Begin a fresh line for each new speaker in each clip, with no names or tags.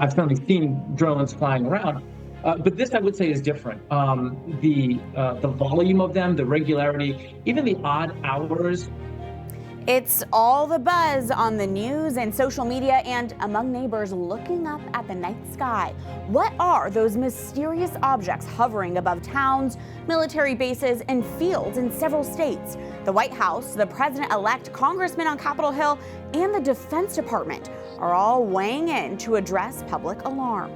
I've certainly seen drones flying around. But this, I would say, is different. The volume of them, the regularity, even the odd hours.
It's all the buzz on the news and social media and among neighbors looking up at the night sky. What are those mysterious objects hovering above towns, military bases, and fields in several states? The White House, the president-elect, congressmen on Capitol Hill, and the Defense Department are all weighing in to address public alarm.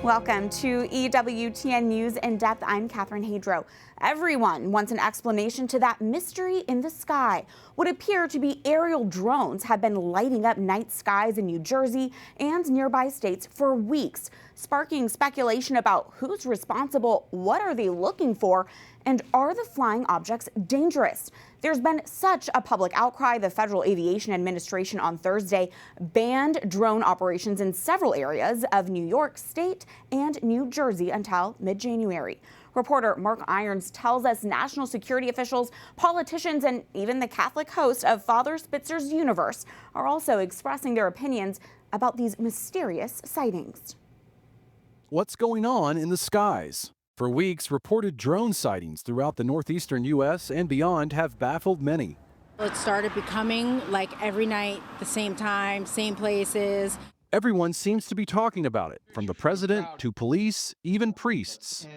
Welcome to EWTN News In Depth. I'm Catherine Hadro. Everyone wants an explanation to that mystery in the sky. What appear to be aerial drones have been lighting up night skies in New Jersey and nearby states for weeks, sparking speculation about who's responsible, what are they looking for, and are the flying objects dangerous? There's been such a public outcry. The Federal Aviation Administration on Thursday banned drone operations in several areas of New York State and New Jersey until mid-January. Reporter Mark Irons tells us national security officials, politicians, and even the Catholic host of Father Spitzer's universe are also expressing their opinions about these mysterious sightings.
What's going on in the skies? For weeks, reported drone sightings throughout the northeastern U.S. and beyond have baffled many.
It started becoming like every night, the same time, same places.
Everyone seems to be talking about it, from the president to police, even priests.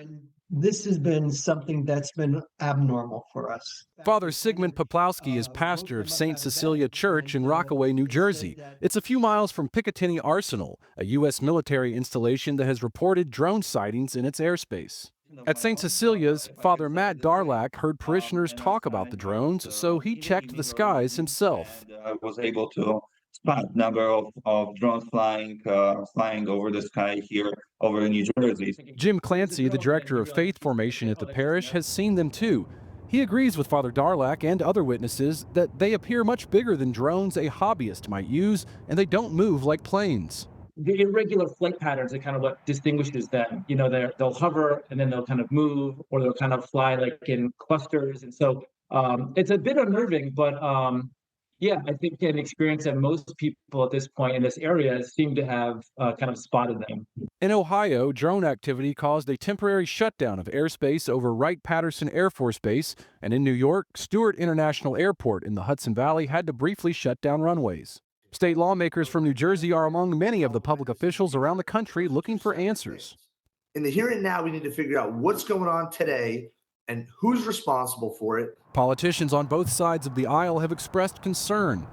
This has been something that's been abnormal for us.
Father Sigmund Poplowski is pastor of St. Cecilia Church in Rockaway, New Jersey. It's a few miles from Picatinny Arsenal, a U.S. military installation that has reported drone sightings in its airspace. At St. Cecilia's, Father Matt Darlak heard parishioners talk about the drones, so he checked the skies himself.
I was able to spot a number of drones flying over the sky here over in New Jersey.
Jim Clancy, the director of faith formation at the parish, has seen them too. He agrees with Father Darlak and other witnesses that they appear much bigger than drones a hobbyist might use, and they don't move like planes.
The irregular flight patterns are kind of what distinguishes them. You know, they'll hover and then they'll kind of move, or they'll kind of fly like in clusters. And so it's a bit unnerving, but yeah, I think an experience that most people at this point in this area seem to have kind of spotted them.
In Ohio, drone activity caused a temporary shutdown of airspace over Wright-Patterson Air Force Base, and in New York, Stewart International Airport in the Hudson Valley had to briefly shut down runways. State lawmakers from New Jersey are among many of the public officials around the country looking for answers.
In the here and now, we need to figure out what's going on today and who's responsible for it.
Politicians on both sides of the aisle have expressed concern.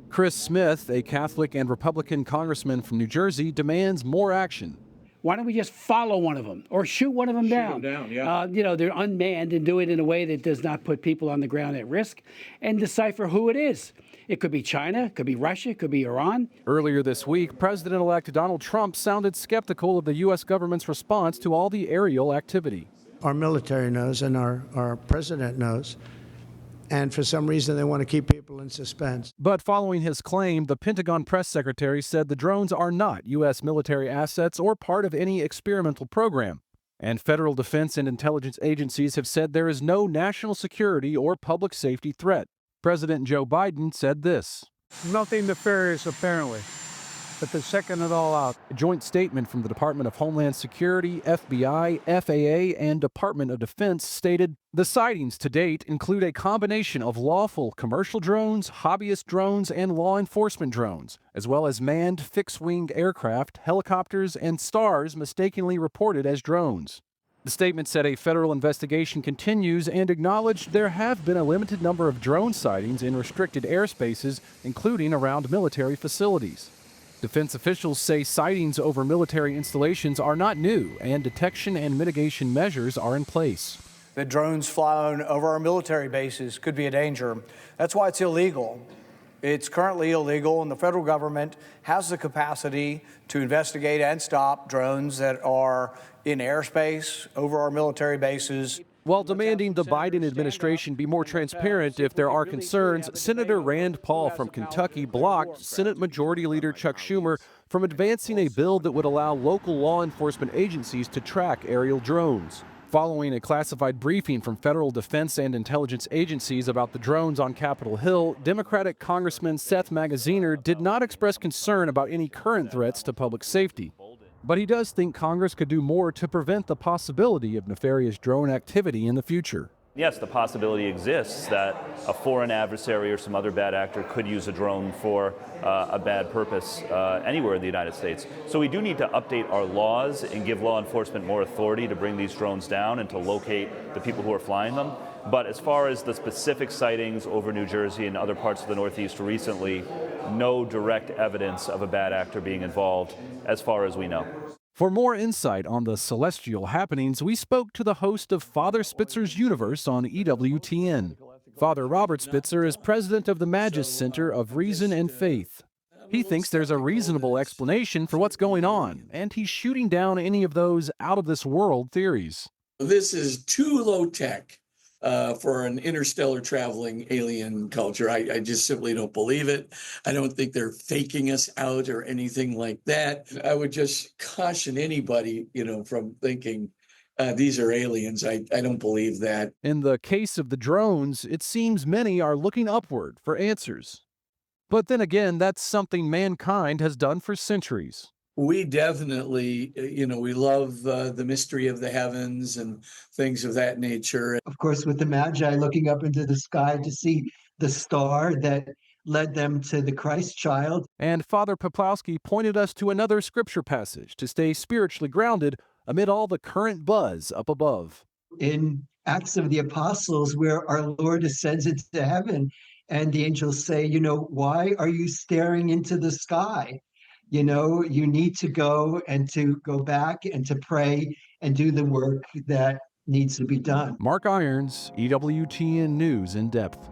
Chris Smith, a Catholic and Republican congressman from New Jersey, demands more action.
Why don't we just follow one of them or shoot one of them down? You know, they're unmanned, and do it in a way that does not put people on the ground at risk, and decipher who it is. It could be China, it could be Russia, it could be Iran.
Earlier this week, President-elect Donald Trump sounded skeptical of the U.S. government's response to all the aerial activity.
Our military knows and our president knows. And for some reason, they want to keep people in suspense.
But following his claim, the Pentagon press secretary said the drones are not U.S. military assets or part of any experimental program. And federal defense and intelligence agencies have said there is no national security or public safety threat. President Joe Biden said this.
Nothing nefarious, apparently, but they're checking it all out.
A joint statement from the Department of Homeland Security, FBI, FAA, and Department of Defense stated, the sightings to date include a combination of lawful commercial drones, hobbyist drones, and law enforcement drones, as well as manned fixed-wing aircraft, helicopters, and stars mistakenly reported as drones. The statement said a federal investigation continues and acknowledged there have been a limited number of drone sightings in restricted airspaces, including around military facilities. Defense officials say sightings over military installations are not new, and detection and mitigation measures are in place.
The drones flown over our military bases could be a danger. That's why it's illegal. It's currently illegal, and the federal government has the capacity to investigate and stop drones that are in airspace over our military bases.
While demanding the Biden administration be more transparent if there are concerns, Senator Rand Paul from Kentucky blocked Senate Majority Leader Chuck Schumer from advancing a bill that would allow local law enforcement agencies to track aerial drones. Following a classified briefing from federal defense and intelligence agencies about the drones on Capitol Hill, Democratic Congressman Seth Magaziner did not express concern about any current threats to public safety. But he does think Congress could do more to prevent the possibility of nefarious drone activity in the future.
Yes, the possibility exists that a foreign adversary or some other bad actor could use a drone for a bad purpose anywhere in the United States. So we do need to update our laws and give law enforcement more authority to bring these drones down and to locate the people who are flying them. But as far as the specific sightings over New Jersey and other parts of the Northeast recently, no direct evidence of a bad actor being involved as far as we know.
For more insight on the celestial happenings, we spoke to the host of Father Spitzer's Universe on EWTN. Father Robert Spitzer is president of the Magis Center of Reason and Faith. He thinks there's a reasonable explanation for what's going on, and he's shooting down any of those out-of-this-world theories.
This is too low-tech for an interstellar traveling alien culture. I just simply don't believe it. I don't think they're faking us out or anything like that. I would just caution anybody, from thinking these are aliens. I don't believe that.
In the case of the drones, it seems many are looking upward for answers. But then again, that's something mankind has done for centuries.
We definitely, we love the mystery of the heavens and things of that nature.
Of course, with the Magi looking up into the sky to see the star that led them to the Christ child.
And Father Poplawski pointed us to another scripture passage to stay spiritually grounded amid all the current buzz up above.
In Acts of the Apostles, where our Lord ascends into heaven, and the angels say, why are you staring into the sky? You need to go back and to pray and do the work that needs to be done.
Mark Irons, EWTN News in Depth.